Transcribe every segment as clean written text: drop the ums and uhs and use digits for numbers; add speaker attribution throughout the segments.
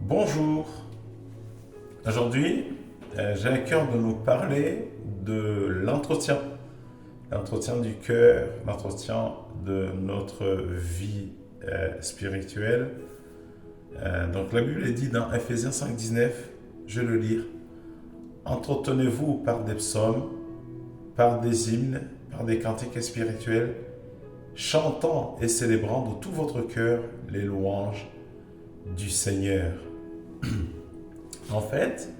Speaker 1: Bonjour. Aujourd'hui, j'ai à cœur de nous parler de l'entretien. L'entretien du cœur, l'entretien de notre vie spirituelle. Donc la Bible est dit dans Ephésiens 5,19, je vais le lire. Entretenez-vous par des psaumes, par des hymnes, par des cantiques spirituels, chantant et célébrant de tout votre cœur les louanges du Seigneur. En fait,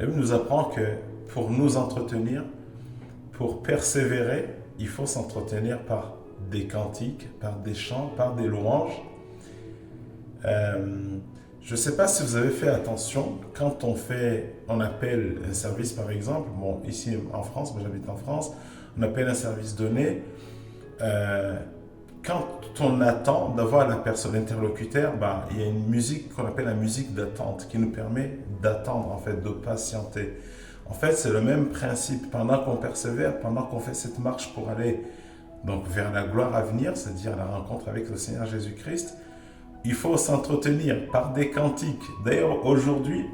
Speaker 1: la Bible nous apprend que pour nous entretenir, pour persévérer, il faut s'entretenir par des cantiques, par des chants, par des louanges. Je ne sais pas si vous avez fait attention, quand on appelle un service par exemple, bon ici en France, moi j'habite en France, on appelle un service donné, quand on attend d'avoir la personne, l'interlocuteur, il y a une musique qu'on appelle la musique d'attente qui nous permet d'attendre, en fait, de patienter. En fait, c'est le même principe. Pendant qu'on persévère, pendant qu'on fait cette marche pour aller donc, vers la gloire à venir, c'est-à-dire la rencontre avec le Seigneur Jésus-Christ, il faut s'entretenir par des cantiques. D'ailleurs, aujourd'hui,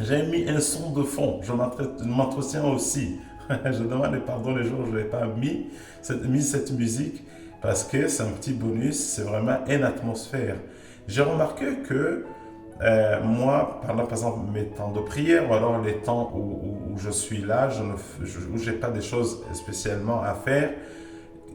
Speaker 1: j'ai mis un son de fond. Je m'entretiens aussi. Je demande pardon les jours où je n'ai pas mis cette musique. Parce que c'est un petit bonus, c'est vraiment une atmosphère. J'ai remarqué que moi, pendant par exemple mes temps de prière, ou alors les temps où je suis là, où je n'ai pas des choses spécialement à faire,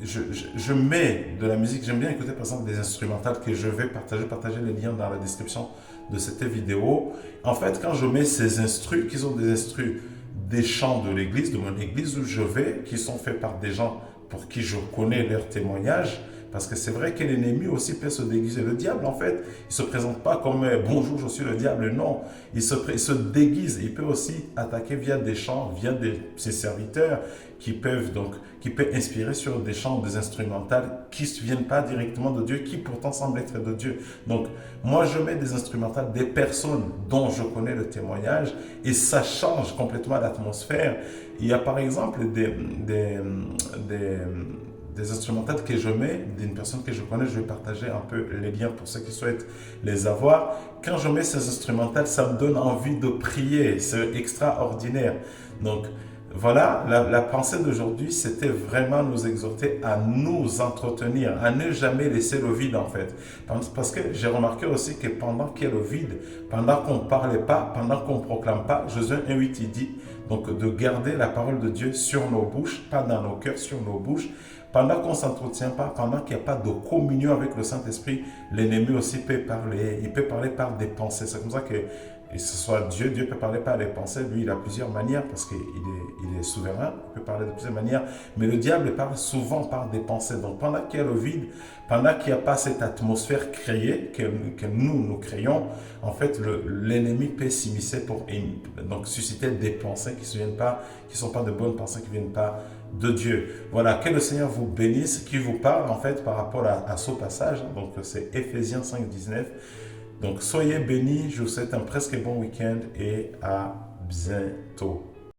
Speaker 1: je mets de la musique. J'aime bien écouter par exemple des instrumentales que je vais partager les liens dans la description de cette vidéo. En fait, quand je mets ces instrus, qui sont des instrus des chants de l'église, de mon église où je vais, qui sont faits par des gens pour qui je connais leur témoignage, parce que c'est vrai que l'ennemi aussi peut se déguiser. Le diable, en fait, il ne se présente pas comme « bonjour, je suis le diable », non. Il se déguise. Il peut aussi attaquer via des chants, via ses serviteurs qui peuvent inspirer sur des chants, des instrumentales qui ne viennent pas directement de Dieu, qui pourtant semblent être de Dieu. Donc, moi, je mets des instrumentales des personnes dont je connais le témoignage et ça change complètement l'atmosphère. Il y a par exemple des instrumentales que je mets d'une personne que je connais, je vais partager un peu les liens pour ceux qui souhaitent les avoir. Quand je mets ces instrumentales, ça me donne envie de prier, c'est extraordinaire. Donc voilà, la pensée d'aujourd'hui, c'était vraiment nous exhorter à nous entretenir, à ne jamais laisser le vide en fait. Parce que j'ai remarqué aussi que pendant qu'il y a le vide, pendant qu'on ne parlait pas, pendant qu'on ne proclame pas, Josué 1,8 il dit donc de garder la parole de Dieu sur nos bouches, pas dans nos cœurs, sur nos bouches. Pendant qu'on ne s'entretient pas, pendant qu'il n'y a pas de communion avec le Saint-Esprit, l'ennemi aussi peut parler. Il peut parler par des pensées. C'est comme ça que ce soit Dieu peut parler par les pensées. Lui, il a plusieurs manières parce qu'il est souverain. Il peut parler de plusieurs manières. Mais le diable parle souvent par des pensées. Donc pendant qu'il y a le vide, pendant qu'il n'y a pas cette atmosphère créée que nous créons, en fait, l'ennemi peut s'immiscer pour donc susciter des pensées qui ne sont pas de bonnes pensées, qui ne viennent pas de Dieu. Voilà, que le Seigneur vous bénisse, qui vous parle en fait par rapport à ce passage. Donc c'est Ephésiens 5,19. Donc soyez bénis, je vous souhaite un presque bon week-end et à bientôt.